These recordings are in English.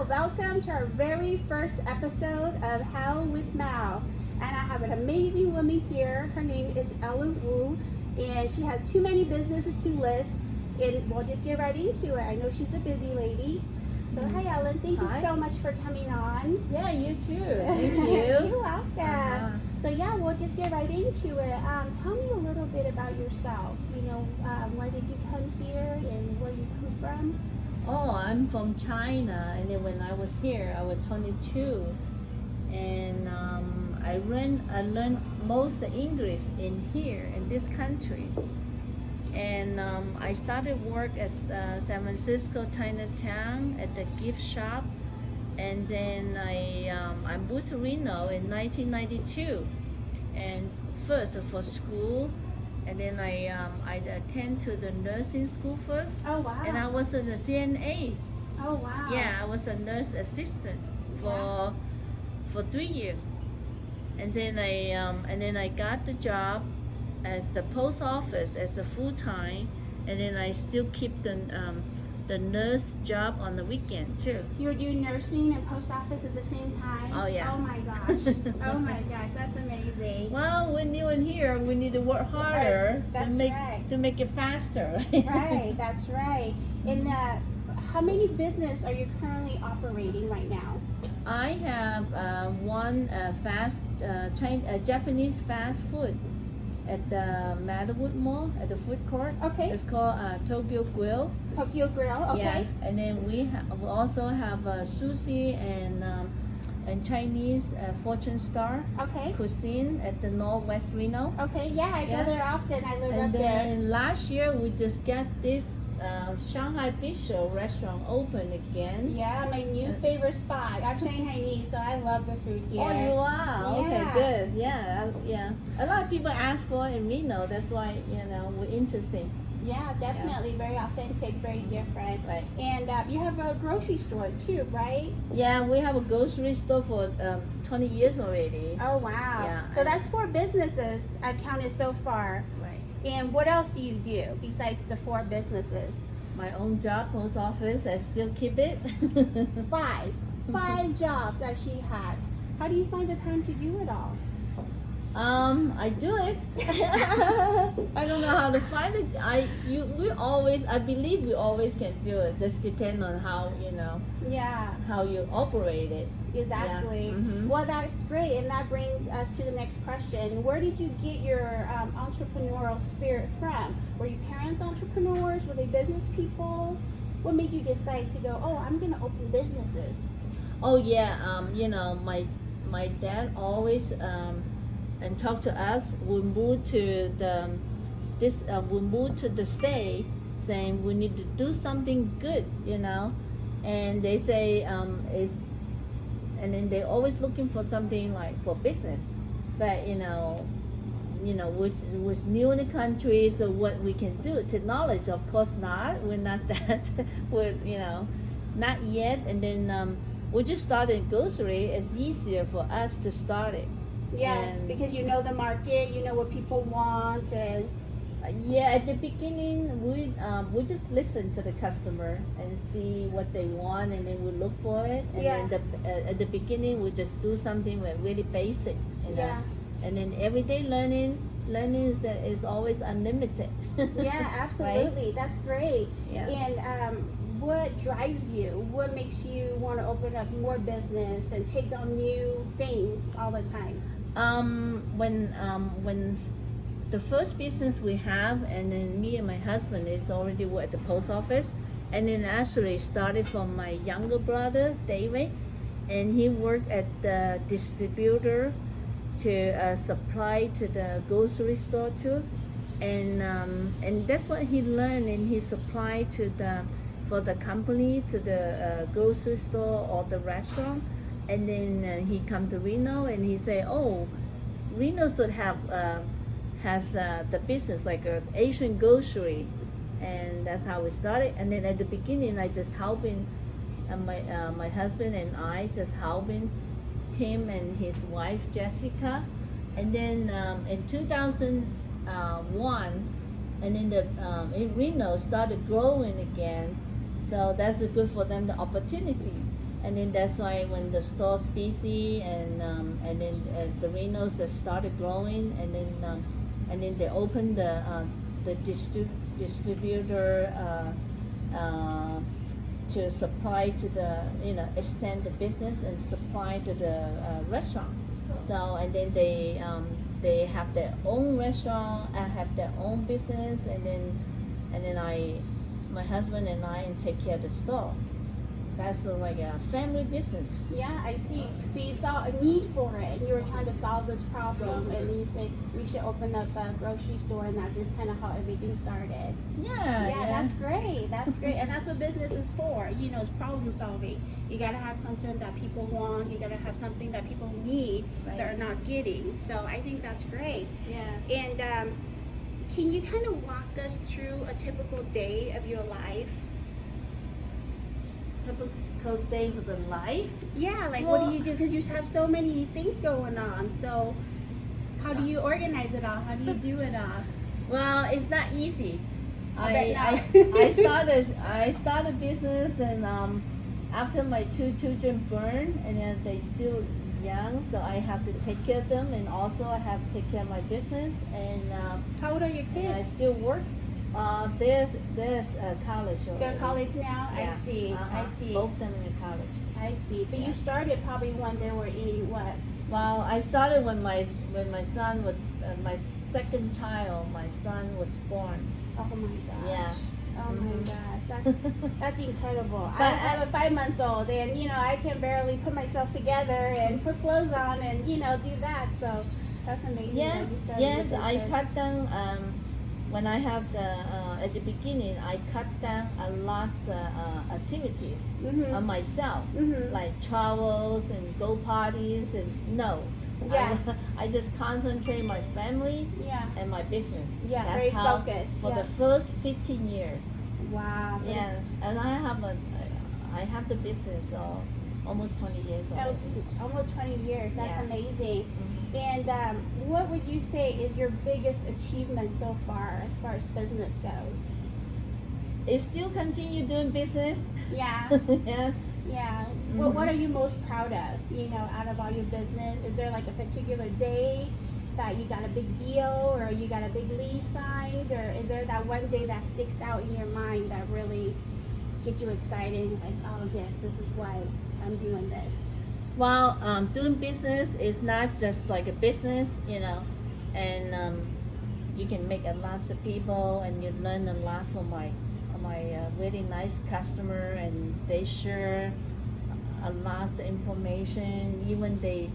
Welcome to our very first episode of How with Mao. And I have an amazing woman here. Her name is Ellen Wu, and she has too many businesses to list. And we'll just get right into it. I know she's a busy lady. So hi Ellen, thank you so much for coming on. Yeah, you too. Thank you. You're welcome. So yeah, we'll just get right into it. Tell me a little bit about yourself. Where did you come here and where you come from? Oh, I'm from China, and then when I was here, I was 22, and I learned most of English in here in this country, and I started work at San Francisco Chinatown at the gift shop, and then I moved to Reno in 1992, and first for school. And then I attend to the nursing school first. Oh wow! And I was in the CNA. Oh wow! Yeah, I was a nurse assistant for 3 years, and then I got the job at the post office as a full time, and then I still keep the nurse job on the weekend too. You were doing nursing and post office at the same time? Oh yeah. Oh my gosh. Oh my gosh, that's amazing. Well, when new in here, we need to work harder to make it faster. Right, that's right. And how many business are you currently operating right now? I have one Japanese fast food at the Madwood Mall at the food court. Okay. It's called Tokyo Grill. Tokyo Grill. Okay. Yeah, and then we also have sushi and Chinese Fortune Star Cuisine at the Northwest Reno. Okay. Yeah, I go there often. I live up there. And then last year we just got this Shanghai Bistro restaurant open again. Yeah, my new favorite spot. I'm Shanghainese, so I love the food here. Oh, you are? Yeah. Okay, good. Yeah. A lot of people ask for it in Reno. That's why, we're interesting. Yeah, definitely. Yeah. Very authentic, very different. Right. And you have a grocery store too, right? Yeah, we have a grocery store for 20 years already. Oh, wow. Yeah. So that's 4 businesses I've counted so far. Right. And what else do you do besides the 4 businesses? My own job, post office, I still keep it. 5 jobs that she had. How do you find the time to do it all? I do it. I don't know how to find it. I believe we always can do it. Just depend on how how you operate it. Exactly. Yeah. Mm-hmm. Well, that's great, and that brings us to the next question. Where did you get your entrepreneurial spirit from? Were your parents entrepreneurs? Were they business people? What made you decide to go, oh, I'm going to open businesses? Oh yeah, my dad always and talk to us. We moved to the state, saying we need to do something good, and they say and then they always looking for something like for business, but which was new in the country. So what we can do, technology, of course not. We're not that. We're not yet. And then we just started grocery. It's easier for us to start it. Yeah, because you know the market, you know what people want, and yeah. At the beginning, we just listen to the customer and see what they want, and then we look for it. And then at the beginning, we just do something really basic, Yeah. And then everyday learning is always unlimited. Yeah, absolutely. Right? That's great. Yeah. And what drives you? What makes you want to open up more business and take on new things all the time? When the first business we have, and then me and my husband is already work at the post office, and then actually started from my younger brother David, and he worked at the distributor to supply to the grocery store too, and that's what he learned, and he supplied for the company to the grocery store or the restaurant. And then he come to Reno, and he say, oh, Reno should have has the business like a Asian grocery, and that's how we started. And then at the beginning, I just helping my husband and I just helping him and his wife Jessica. And then in 2001, and then in Reno started growing again, so that's good for them, the opportunity. And then that's why when the store's busy, and then the Renos started growing, and then they opened the distributor to supply to the extend the business and supply to the restaurant. So and then they have their own restaurant, I have their own business, and then my husband and I take care of the store. That's like a family business. Yeah, I see. So you saw a need for it, and you were trying to solve this problem, and then you said we should open up a grocery store, and that's just kind of how everything started. Yeah. That's great. That's great, and that's what business is for. It's problem solving. You gotta have something that people want. You gotta have something that people need that are not getting. So I think that's great. Yeah. And can you kind of walk us through a typical day of your life? Typical day of the life? Yeah, like what do you do? Because you have so many things going on. So how do you organize it all? How do you do it all? Well, it's not easy. I started business, and after my 2 children born, and then they still young, so I have to take care of them, and also I have to take care of my business. And how old are your kids? I still work. They're college. They're college now. Yeah. I see. I see. Both of them in college. I see. But you started probably when they were in what? Well, I started when my son was my second child. My son was born. Oh my gosh. Yeah. Oh my gosh. That's incredible. I But have a 5-month-old, and I can barely put myself together and put clothes on and do that. So that's amazing. Yes. that you started Yes. your I business. cut down. When I have at the beginning, I cut down a lot activities Mhm. on myself, Mhm. like travels and go parties, and no. Yeah. I just concentrate my family Yeah. and my business. Yeah, That's very how focused, for yeah. the first 15 years. Wow. Yeah, and I have the business almost 20 years That was already. almost 20 years. That's Yeah. amazing. Mhm. And what would you say is your biggest achievement so far as business goes? I still continue doing business. Yeah. Yeah. Yeah. Mhm. What are you most proud of, out of all your business? Is there like a particular day that you got a big deal, or you got a big lease signed, or is there that one day that sticks out in your mind that really gets you excited, like, oh yes, this is why I'm doing this? Well, doing business is not just like a business, and you can make a lot of people, and you learn a lot from my really nice customer, and they share a lot of information. Even they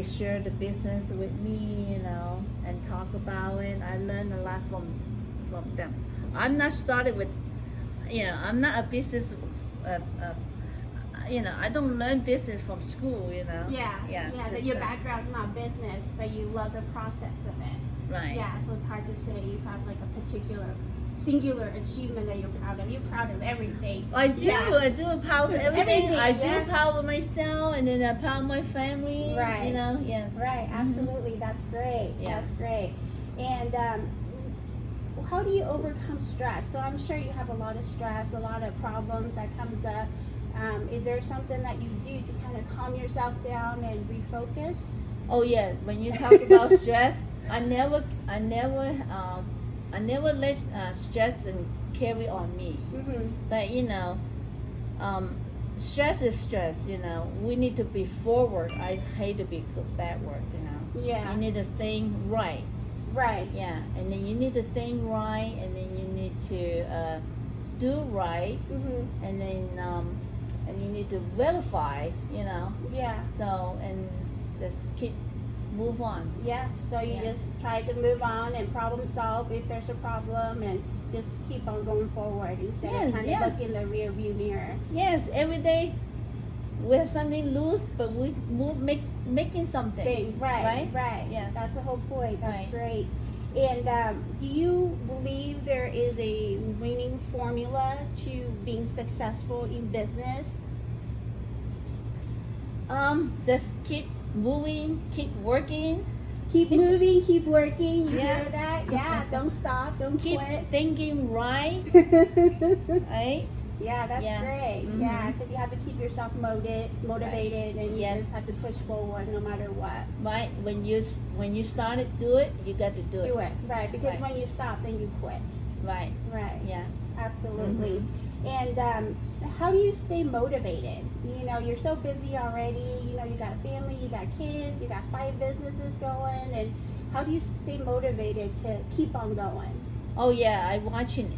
share the business with me, and talk about it. I learn a lot from them. I'm not started with, I'm not a business. I don't learn business from school. Yeah. just, That your background's not business, but you love the process of it. Right. Yeah, so it's hard to say you have like a particular singular achievement that you're proud of. You're proud of everything. I do. Yeah. I do empower everything. I do yeah. empower myself, and then I empower my family. Right. Yes. Right, absolutely. That's great. Yeah. That's great. And how do you overcome stress? So I'm sure you have a lot of stress, a lot of problems that comes up. Is there something that you do to kind of calm yourself down and refocus? Oh yeah. When you talk about stress, I never let stress and carry on me. Mm-hmm. But stress is stress. We need to be forward. I hate to be backward. Yeah. You need to think right. Right. Yeah, and then you need to think right, and then you need to do right, Mm-hmm. and then and you need to verify. Yeah. So and just move on. Yeah. So you Yeah. just try to move on and problem solve if there's a problem, and just keep on going forward instead Yes, of trying yeah. to look in the rear view mirror. Yes, every day we have something loose, but we making something. Thing. Right. Right? Right. Yes. That's the whole point. That's Right. great. And do you believe there is a winning formula to being successful in business? Just keep moving, keep working, Keep moving, keep working. You Yeah. hear that? Yeah, don't stop, don't keep quit. thinking right, right? Yeah, that's Yeah. great. Mhm. Yeah, because you have to keep yourself motivated, and you Yes. just have to push forward no matter what. Right? When you started do it, you got to do it. Do it, right? Because Right. when you stop, then you quit. Right? Right. Yeah. Absolutely. Mm-hmm. And how do you stay motivated? You know, you're so busy already. You know, you got a family, you got kids, you got 5 businesses going, and how do you stay motivated to keep on going? Oh yeah, I watching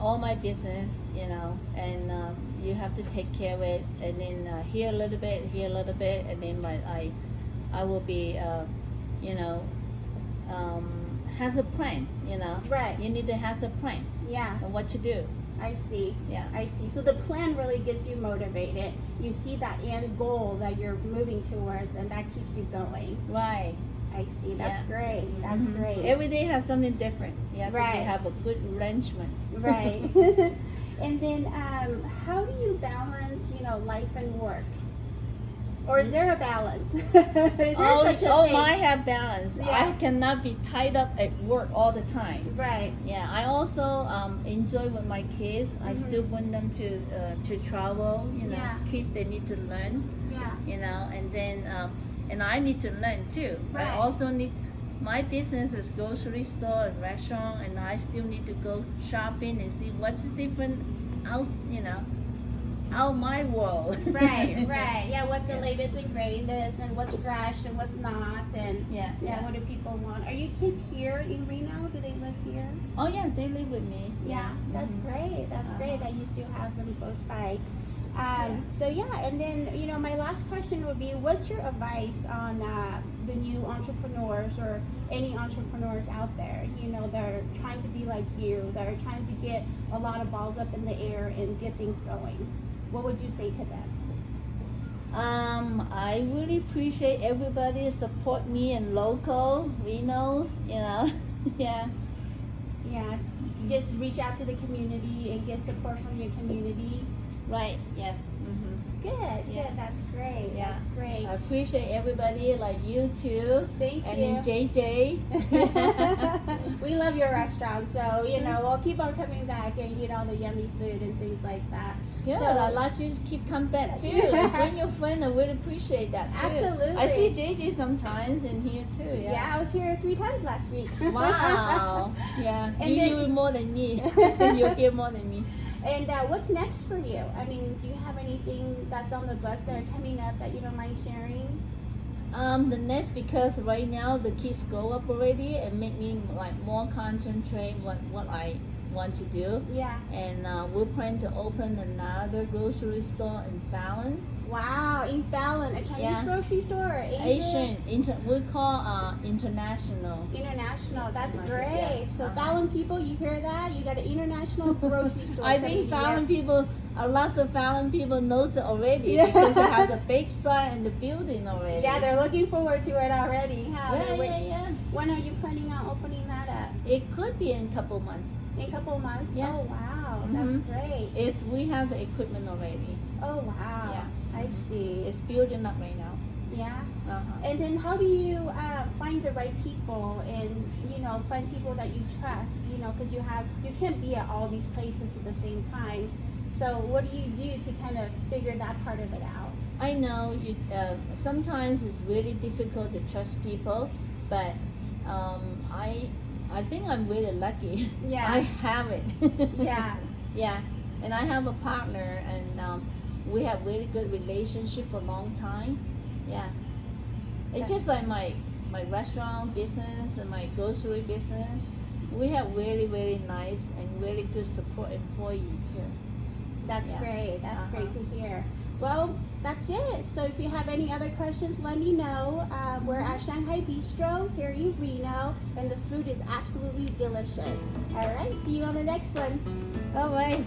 all my business, you know, and you have to take care of it, and then here a little bit, and then I will be, you know, has a plan, you know. Right. You need to have a plan Yeah, on what to do. I see. Yeah. I see. So the plan really gets you motivated. You see that end goal that you're moving towards, and that keeps you going. Right. I see. That's Yeah. great. That's Mhm. great. Every day has something different. You have Right. to have a good arrangement. Right. And then, how do you balance, you know, life and work? Or is there a balance? Is there such a thing? I have balance. Yeah. I cannot be tied up at work all the time. Right. Yeah, I also enjoy with my kids. I Mhm. still want them to travel. You know, Yeah. kids they need to learn. Yeah. You know, and then and I need to learn too. Right. I also need. My business is grocery store and restaurant, and I still need to go shopping and see what's different out. You know, out my world. Right, right. Yeah, what's the Yeah. latest and greatest, and what's fresh and what's not, and Yeah. what do people want? Are you kids here in Reno? Do they live here? Oh yeah, they live with me. Yeah, that's Mhm. great. That's great that you still have them close by. Yeah. So yeah, and then you know, my last question would be, what's your advice on the new entrepreneurs or any entrepreneurs out there? You know, that are trying to be like you, that are trying to get a lot of balls up in the air and get things going. What would you say to them? I really appreciate everybody support me in local Reno's. You know, yeah. Yeah, just reach out to the community and get support from your community. Right. Yes. Mm-hmm. Good, Yeah. good. That's great. Yeah. That's great. I appreciate everybody like you too. Thank And you. then JJ. We love your restaurant, so you know we'll keep on coming back and eat all the yummy food and things like that. Yeah, So- I'd like you to keep come back too. And bring your friend. I really appreciate that too. Absolutely. I see JJ sometimes in here too. Yeah, Yeah. I was here 3 times last week. Wow. Yeah. And you then- do it more than me. You're here more than me. And what's next for you? I mean, do you have anything that's on the books that are coming up that you don't mind sharing? The next, because right now the kids grow up already and make me like more concentrate what I want to do. Yeah. And we plan to open another grocery store in Fallon. Wow, in Fallon, a Chinese Yeah. grocery store or Asian? We call international. International, that's Yeah. great. So Uh-huh. Fallon people, you hear that? You got an international grocery store. I coming think here. Fallon people, lots of Fallon people knows it already Yeah. because it has a big sign in the building already. Yeah, they're looking forward to it already. Huh? Yeah. When are you planning on opening that up? It could be in a couple months. In a couple of months? Yeah. Oh wow, that's Mhm. great. We have the equipment already. Oh wow. Yeah. I see. It's building up right now. Yeah. Uh-huh. And then how do you find the right people and find people that you trust? Because you can't be at all these places at the same time. So what do you do to kind of figure that part of it out? I know sometimes it's really difficult to trust people, but I think I'm really lucky. Yeah. I have it. Yeah. Yeah, and I have a partner, and we have really good relationship for a long time. Yeah, it's just like my restaurant business and my grocery business. We have really nice and really good support employees too. That's Yeah. great. That's Uh-huh. great to hear. Well, that's it. So if you have any other questions, let me know. We're at Shanghai Bistro here in Reno, and the food is absolutely delicious. All right, see you on the next one. All right.